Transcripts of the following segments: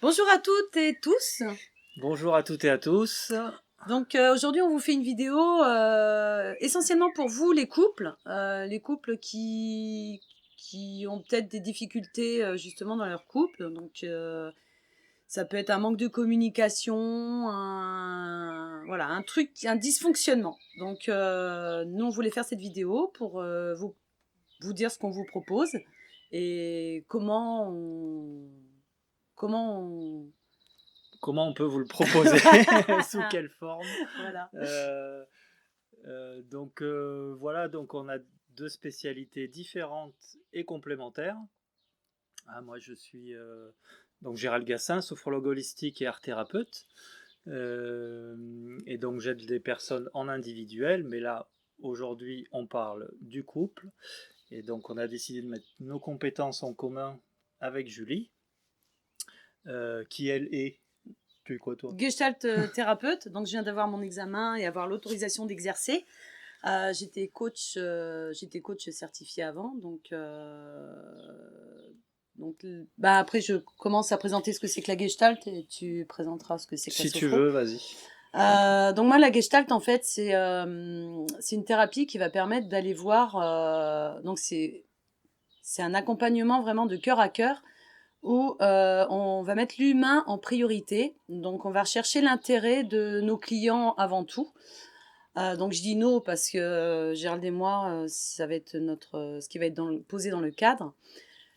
Bonjour à toutes et tous. Bonjour à toutes et à tous. Donc aujourd'hui on vous fait une vidéo essentiellement pour vous les couples qui ont peut-être des difficultés justement dans leur couple. Donc ça peut être un manque de communication, voilà, un dysfonctionnement. Donc nous on voulait faire cette vidéo pour vous dire ce qu'on vous propose et comment on Comment on peut vous le proposer? Sous quelle forme? voilà. Euh, voilà, donc on a deux spécialités différentes et complémentaires. Moi je suis donc Gérald Gassin, sophrologue holistique et art thérapeute. Et donc j'aide des personnes en individuel, mais là aujourd'hui on parle du couple. Et donc on a décidé de mettre nos compétences en commun avec Julie, qui elle est. Tu es quoi toi? Gestalt thérapeute, donc je viens d'avoir mon examen et avoir l'autorisation d'exercer. J'étais coach certifié avant, donc après je commence à présenter ce que c'est que la Gestalt et tu présenteras ce que c'est que la Si tu sophro. veux, vas-y. Donc moi la Gestalt en fait c'est une thérapie qui va permettre d'aller voir donc c'est un accompagnement vraiment de cœur à cœur où on va mettre l'humain en priorité. Donc on va rechercher l'intérêt de nos clients avant tout. Donc je dis non parce que Gérald et moi, ça va être ce qui va être posé dans le cadre.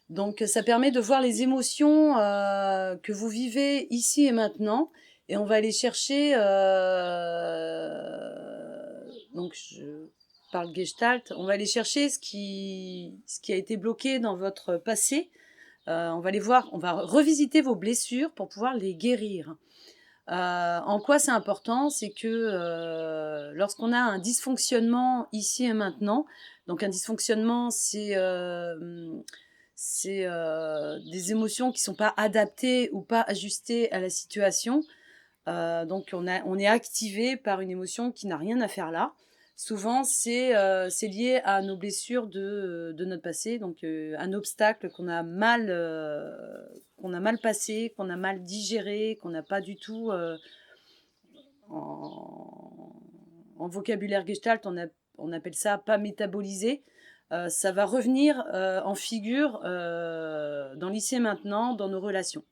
Donc ça permet de voir les émotions que vous vivez ici et maintenant. Et on va aller chercher, donc je parle Gestalt, on va aller chercher ce qui a été bloqué dans votre passé. On va les voir, on va revisiter vos blessures pour pouvoir les guérir. En quoi c'est important? C'est que lorsqu'on a un dysfonctionnement ici et maintenant, donc un dysfonctionnement, c'est des émotions qui ne sont pas adaptées ou pas ajustées à la situation. Donc on est activé par une émotion qui n'a rien à faire là. Souvent c'est lié à nos blessures de notre passé, donc un obstacle qu'on a mal passé, qu'on a mal digéré, qu'on n'a pas du tout en, en vocabulaire gestalt, on appelle ça pas métabolisé. Ça va revenir en figure dans l'ici et maintenant, dans nos relations.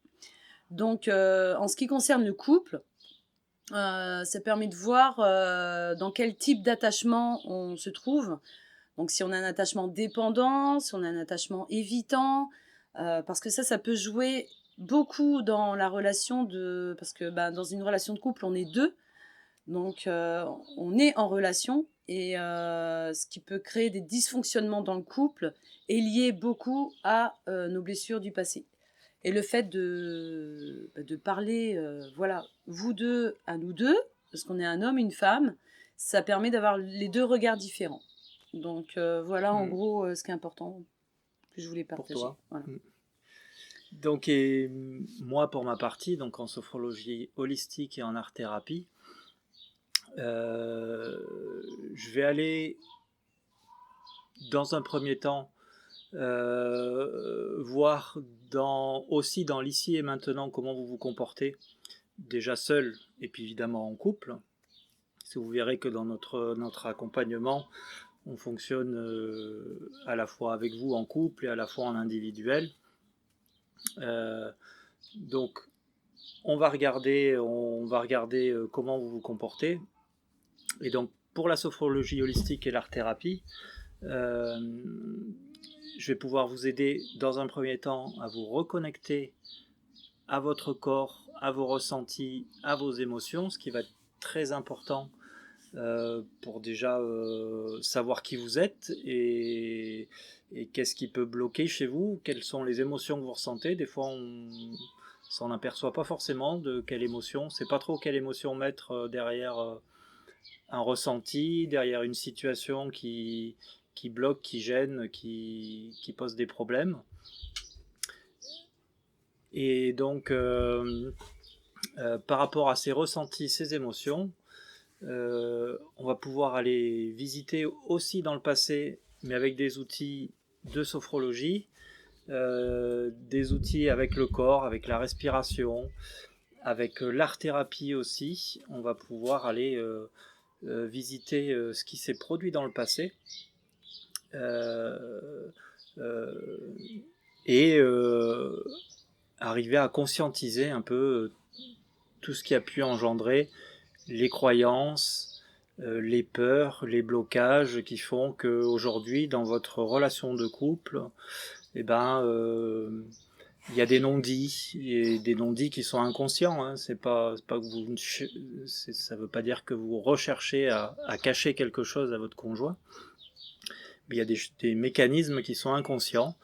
Donc en ce qui concerne le couple, ça permet de voir dans quel type d'attachement on se trouve. Donc si on a un attachement dépendant, si on a un attachement évitant, parce que ça peut jouer beaucoup dans la relation parce que dans une relation de couple, on est deux. Donc on est en relation et ce qui peut créer des dysfonctionnements dans le couple est lié beaucoup à nos blessures du passé. Et le fait de parler, voilà, vous deux à nous deux, parce qu'on est un homme, une femme, ça permet d'avoir les deux regards différents. Donc voilà en gros ce qui est important que je voulais Pour partager. toi. Voilà. Donc, et moi, pour ma partie, donc en sophrologie holistique et en art thérapie, je vais aller dans un premier temps voir aussi dans l'ici et maintenant comment vous vous comportez, déjà seul et puis évidemment en couple. Parce que vous verrez que dans notre accompagnement, on fonctionne à la fois avec vous en couple et à la fois en individuel. Euh, donc, on va regarder comment vous vous comportez. Et donc, pour la sophrologie holistique et l'art thérapie, euh, je vais pouvoir vous aider dans un premier temps à vous reconnecter à votre corps, à vos ressentis, à vos émotions, ce qui va être très important pour déjà savoir qui vous êtes et qu'est-ce qui peut bloquer chez vous, quelles sont les émotions que vous ressentez. Des fois, on s'en aperçoit pas forcément de quelle émotion, on sait pas trop quelle émotion mettre derrière un ressenti, derrière une situation qui bloque, qui gêne, qui pose des problèmes. Et donc, par rapport à ces ressentis, ces émotions, on va pouvoir aller visiter aussi dans le passé, mais avec des outils de sophrologie, des outils avec le corps, avec la respiration, avec l'art-thérapie aussi. On va pouvoir aller visiter ce qui s'est produit dans le passé euh, euh, et arriver à conscientiser un peu tout ce qui a pu engendrer les croyances, les peurs, les blocages qui font qu'aujourd'hui, dans votre relation de couple, eh ben, il y a des non-dits, et des non-dits qui sont inconscients. Hein. C'est pas que vous, ça veut pas dire que vous recherchez à cacher quelque chose à votre conjoint, mais il y a des mécanismes qui sont inconscients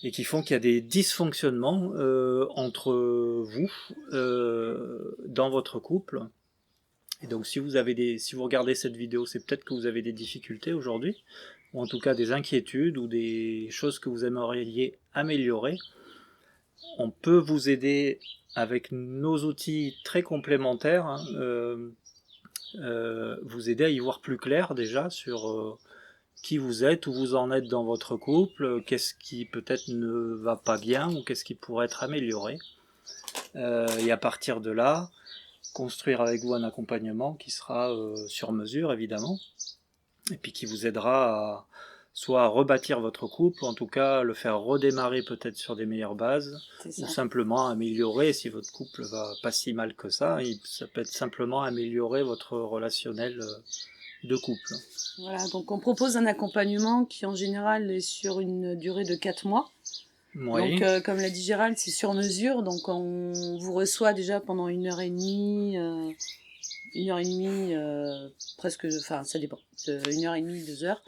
et qui font qu'il y a des dysfonctionnements entre vous dans votre couple. Et donc si vous regardez cette vidéo, c'est peut-être que vous avez des difficultés aujourd'hui, ou en tout cas des inquiétudes ou des choses que vous aimeriez améliorer. On peut vous aider avec nos outils très complémentaires, hein, vous aider à y voir plus clair déjà sur qui vous êtes, où vous en êtes dans votre couple, qu'est-ce qui peut-être ne va pas bien ou qu'est-ce qui pourrait être amélioré. Et à partir de là, construire avec vous un accompagnement qui sera sur mesure évidemment, et puis qui vous aidera soit à rebâtir votre couple, en tout cas le faire redémarrer peut-être sur des meilleures bases, ou simplement améliorer, si votre couple va pas si mal que ça, ça peut être simplement améliorer votre relationnel de couple. Voilà, donc on propose un accompagnement qui en général est sur une durée de 4 mois. Oui. Donc comme l'a dit Gérald, c'est sur mesure, donc on vous reçoit déjà pendant 1h30, presque, enfin ça dépend, 1h30, 2 heures,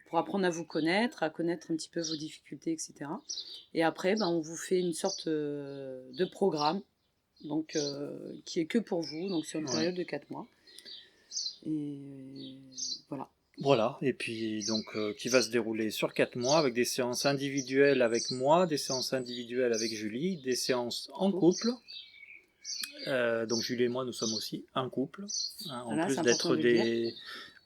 pour apprendre à vous connaître, à connaître un petit peu vos difficultés, etc. Et après, on vous fait une sorte de programme, donc qui est que pour vous, donc sur une période de 4 mois. Et voilà. Voilà, et puis donc qui va se dérouler sur 4 mois avec des séances individuelles avec moi, des séances individuelles avec Julie, des séances en couple. Donc Julie et moi, nous sommes aussi un couple. Hein, en plus d'être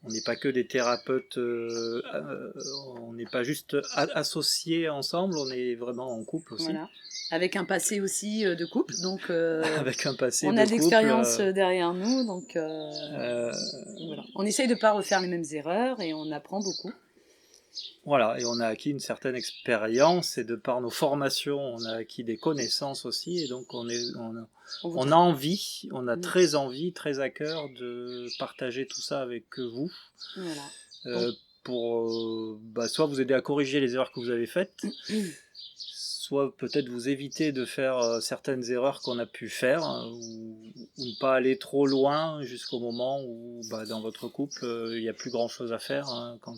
on n'est pas que des thérapeutes, on n'est pas juste associés ensemble, on est vraiment en couple aussi. Voilà. Avec un passé aussi de couple, donc avec un passé on a d'expérience derrière nous, donc voilà. On essaye de ne pas refaire les mêmes erreurs et on apprend beaucoup. Voilà, et on a acquis une certaine expérience, et de par nos formations, on a acquis des connaissances aussi, et donc on a envie, on a très envie, très à cœur de partager tout ça avec vous. Voilà. Pour soit vous aider à corriger les erreurs que vous avez faites, soit peut-être vous éviter de faire certaines erreurs qu'on a pu faire, ou ne pas aller trop loin jusqu'au moment où dans votre couple il n'y a plus grand chose à faire. Hein, quand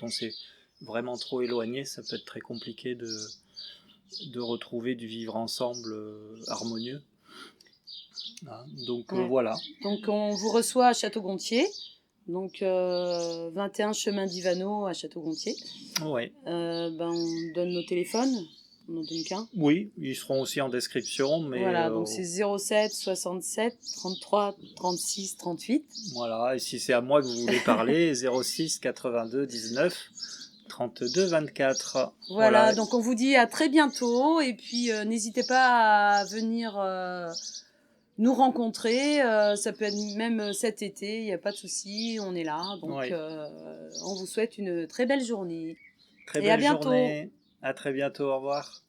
on s'est vraiment trop éloigné, ça peut être très compliqué de retrouver du vivre ensemble harmonieux. Hein, donc voilà. Donc on vous reçoit à Château-Gontier. Donc 21 chemin d'Ivano à Château-Gontier. Ouais. On donne nos téléphones. On en donne qu'un. Oui, ils seront aussi en description. Mais voilà, donc c'est 07 67 33 36 38. Voilà, et si c'est à moi que vous voulez parler, 06 82 19 32 24. Voilà, donc on vous dit à très bientôt, et puis n'hésitez pas à venir nous rencontrer, ça peut être même cet été, il n'y a pas de souci, on est là, donc on vous souhaite une très belle journée. Très belle journée. À très bientôt, au revoir.